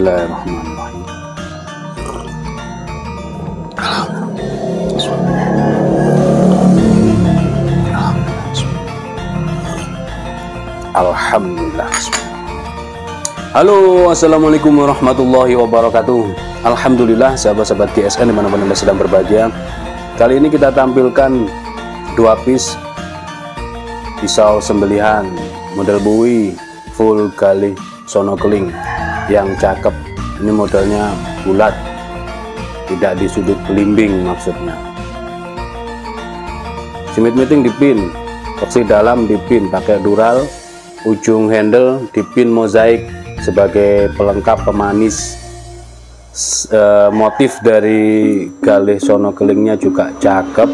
Bismillahirrahmanirrahim. Alhamdulillah. Halo, assalamualaikum warahmatullahi wabarakatuh. Alhamdulillah, sahabat-sahabat GSN dimanapun Anda sedang berbahagia. Kali ini kita tampilkan 2 piece pisau sembelihan model buwi full galih sono keling yang cakep. Ini modelnya bulat, tidak di sudut belimbing maksudnya. Simit-miting dipin, versi dalam dipin pakai dural, ujung handle dipin mozaik sebagai pelengkap pemanis. Motif dari galih sono kelingnya juga cakep.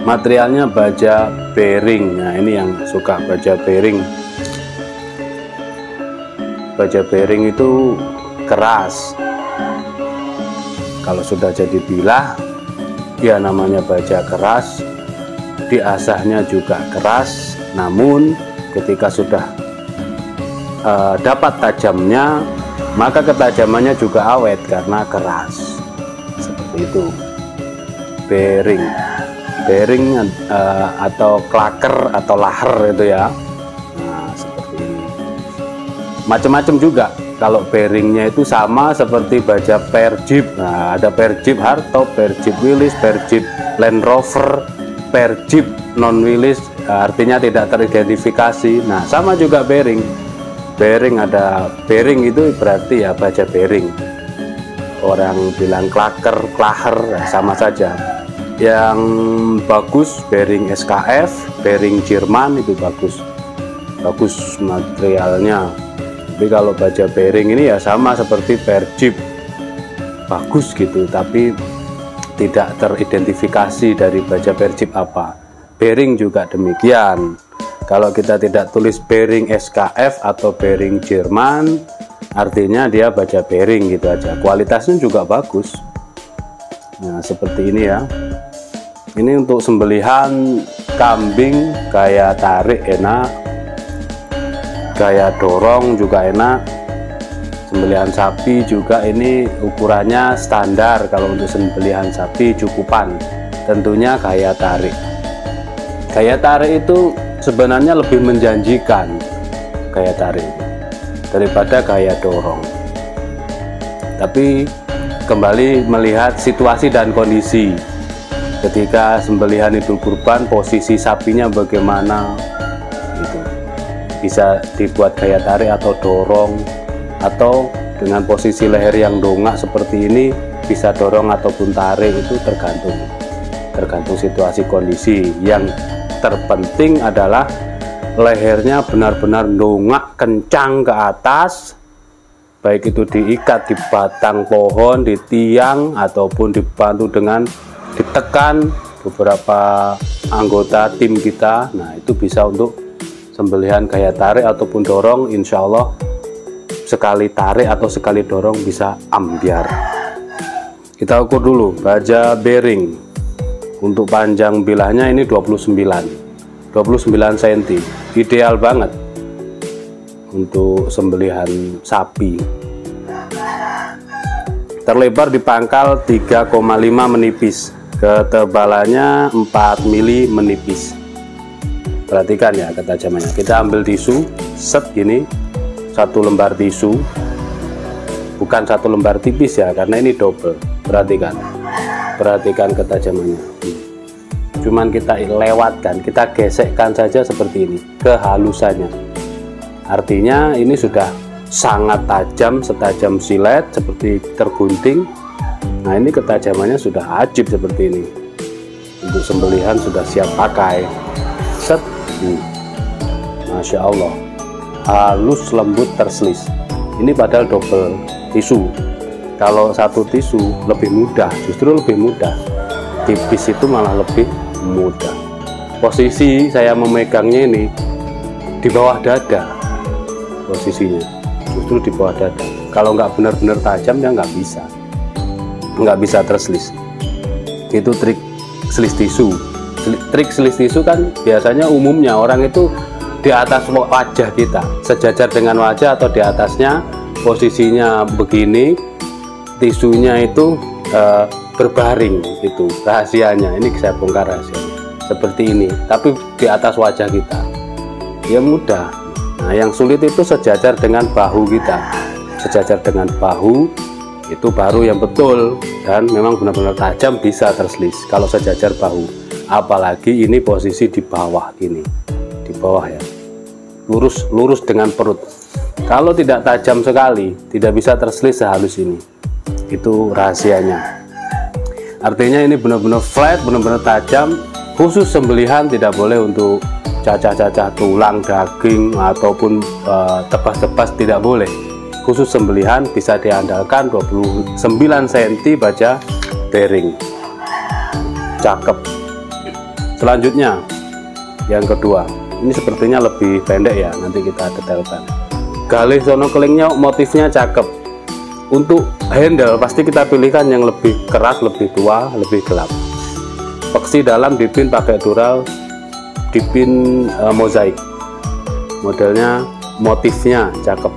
Materialnya baja bearing. Nah, ini yang suka baja bearing. Baja bearing itu keras. Kalau sudah jadi bilah, ya namanya baja keras. Diasahnya juga keras. Namun ketika sudah dapat tajamnya, maka ketajamannya juga awet karena keras. Seperti itu. Bearing atau klaker atau laher itu ya. Nah, seperti ini. Macam-macam juga. Kalau bearingnya itu sama seperti baja per Jeep. Nah, ada per Jeep Hartop, per Jeep Willys, per Jeep Land Rover, per Jeep non Willys, artinya tidak teridentifikasi. Nah, sama juga bearing. Ada bearing itu berarti ya baja bearing. Orang bilang klaker, klaher, sama saja. Yang bagus bearing SKF, bearing Jerman itu bagus materialnya. Tapi kalau baja bearing ini ya sama seperti per Jeep, bagus gitu, tapi tidak teridentifikasi dari baja per Jeep apa. Bearing juga demikian. Kalau kita tidak tulis bearing SKF atau bearing Jerman, artinya dia baja bearing gitu aja. Kualitasnya juga bagus. Nah, seperti ini ya. Ini untuk sembelihan kambing, gaya tarik enak, gaya dorong juga enak. Sembelihan sapi juga ini ukurannya standar. Kalau untuk sembelihan sapi cukupan, tentunya gaya tarik. Gaya tarik itu sebenarnya lebih menjanjikan, gaya tarik daripada gaya dorong. Tapi kembali melihat situasi dan kondisi. Ketika sembelihan Idul Kurban, posisi sapinya bagaimana, itu bisa dibuat gaya tarik atau dorong, atau dengan posisi leher yang dongak seperti ini bisa dorong ataupun tarik. Itu tergantung situasi kondisi. Yang terpenting adalah lehernya benar-benar dongak kencang ke atas, baik itu diikat di batang pohon, di tiang, ataupun dibantu dengan ditekan beberapa anggota tim kita. Nah, itu bisa untuk sembelihan gaya tarik ataupun dorong. Insya Allah sekali tarik atau sekali dorong bisa ambiar. Kita ukur dulu baja bearing. Untuk panjang bilahnya ini 29 cm, ideal banget untuk sembelihan sapi. Terlebar di pangkal 3,5 menipis, ketebalannya 4 mili menipis. Perhatikan ya ketajamannya. Kita ambil tisu, set gini, 1 lembar tisu, bukan 1 lembar tipis ya, karena ini double. Perhatikan ketajamannya. Cuman kita lewatkan, kita gesekkan saja seperti ini, kehalusannya. Artinya ini sudah sangat tajam, setajam silet, seperti tergunting. Nah, ini ketajamannya sudah ajib seperti ini. Untuk sembelihan sudah siap pakai. Set. Masya Allah, halus, lembut, terselis. Ini padahal double tisu. Kalau satu tisu lebih mudah, justru lebih mudah. Tipis itu malah lebih mudah. Posisi saya memegangnya ini di bawah dada, posisinya justru di bawah dada. Kalau nggak benar-benar tajam ya nggak bisa terselis. Itu trik selis tisu. Trik selis tisu kan biasanya umumnya orang itu di atas wajah kita, sejajar dengan wajah atau di atasnya, posisinya begini, tisunya itu berbaring. Itu rahasianya, ini saya bongkar rahasianya seperti ini, tapi di atas wajah kita ya mudah. Nah, yang sulit itu sejajar dengan bahu kita, sejajar dengan bahu itu baru yang betul, dan memang benar-benar tajam, bisa terselis kalau sejajar bahu. Apalagi ini posisi di bawah gini, di bawah ya, lurus dengan perut. Kalau tidak tajam sekali, tidak bisa terselis sehalus ini. Itu rahasianya. Artinya ini benar-benar flat, benar-benar tajam. Khusus sembelihan tidak boleh untuk cacah-cacah tulang, daging, ataupun tebas-tebas, tidak boleh. Khusus sembelihan bisa diandalkan 29 cm baja bearing. Cakep. Selanjutnya yang kedua, ini sepertinya lebih pendek ya, nanti kita detailkan. Galih sono kelingnya motifnya cakep. Untuk handle pasti kita pilihkan yang lebih keras, lebih tua, lebih gelap. Peksi dalam dipin pakai dural, dipin mozaik. Modelnya, motifnya cakep,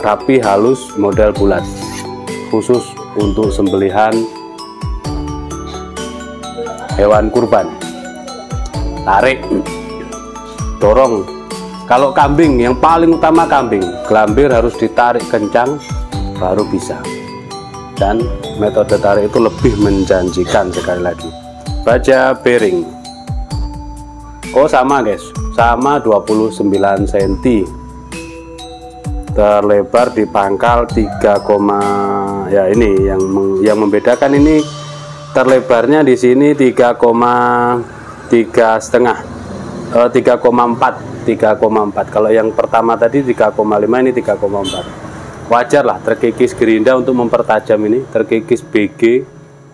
rapi, halus, model bulat. Khusus untuk sembelihan hewan kurban. Tarik, dorong. Kalau kambing, yang paling utama kambing, gelambir harus ditarik kencang baru bisa. Dan metode tarik itu lebih menjanjikan. Sekali lagi, baja bearing, oh sama guys, sama 29 cm, terlebar di pangkal 3, ya ini yang membedakan, ini terlebarnya di sini 3,4, kalau yang pertama tadi 3,5, ini 3,4. Wajar lah terkikis gerinda untuk mempertajam ini, terkikis BG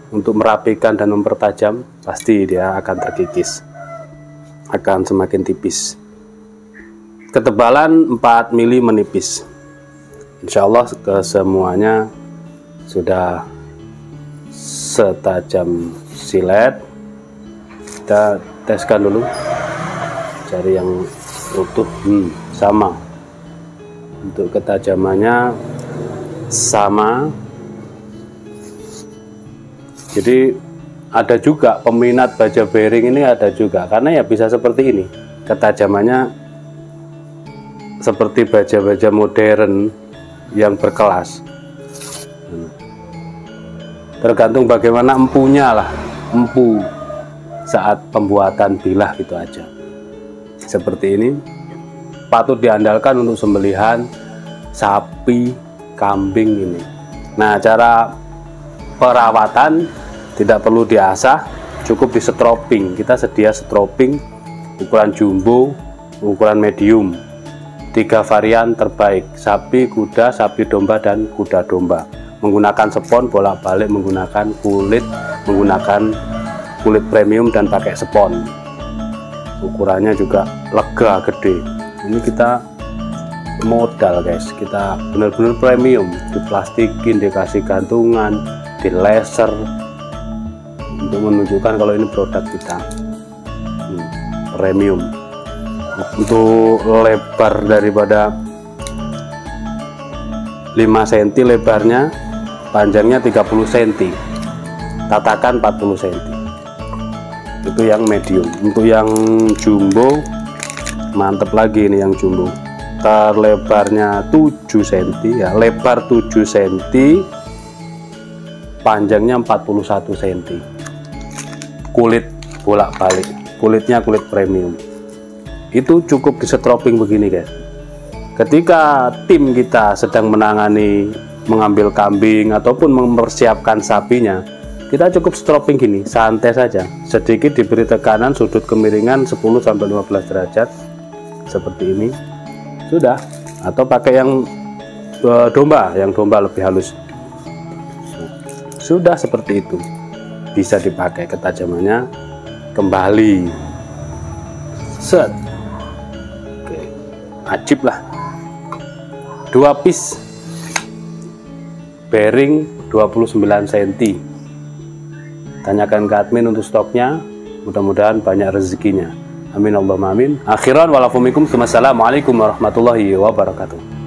untuk merapikan dan mempertajam, pasti dia akan terkikis, akan semakin tipis. Ketebalan 4 mili menipis. Insya Allah kesemuanya sudah setajam silet. Kita teskan dulu, cari yang utuh. Sama, untuk ketajamannya sama. Jadi ada juga peminat baja bearing ini, ada juga, karena ya bisa seperti ini, ketajamannya seperti baja-baja modern yang berkelas. Tergantung bagaimana empunya lah, empu saat pembuatan bilah gitu aja. Seperti ini patut diandalkan untuk sembelihan sapi, kambing ini. Nah, cara perawatan tidak perlu diasah, cukup di stroping. Kita sedia stroping ukuran jumbo, ukuran medium, 3 varian terbaik: sapi, kuda, sapi domba, dan kuda domba. Menggunakan spon bolak-balik, menggunakan kulit premium dan pakai spon. Ukurannya juga lega, gede. Ini kita modal guys, kita benar-benar premium, diplastikin, dikasih gantungan, di laser, untuk menunjukkan kalau ini produk kita premium. Untuk lebar daripada 5 cm lebarnya, panjangnya 30 cm, tatakan 40 cm. Itu yang medium. Untuk yang jumbo mantep lagi, ini yang jumbo, terlebarnya 7 cm ya, lebar 7 cm, panjangnya 41 cm. Kulit bolak-balik, kulitnya kulit premium. Itu cukup di stroping begini guys. Ketika tim kita sedang mengambil kambing ataupun mempersiapkan sapinya, kita cukup stroping gini, santai saja, sedikit diberi tekanan sudut kemiringan 10-15 derajat seperti ini, sudah. Atau pakai yang domba, lebih halus, sudah seperti itu, bisa dipakai. Ketajamannya kembali, set. Oke, ajib lah. 2 piece bearing 29 cm. Tanyakan ke admin untuk stoknya, mudah-mudahan banyak rezekinya. Amin Allahumma amin. Akhiran walafumikum. Wassalamualaikum warahmatullahi wabarakatuh.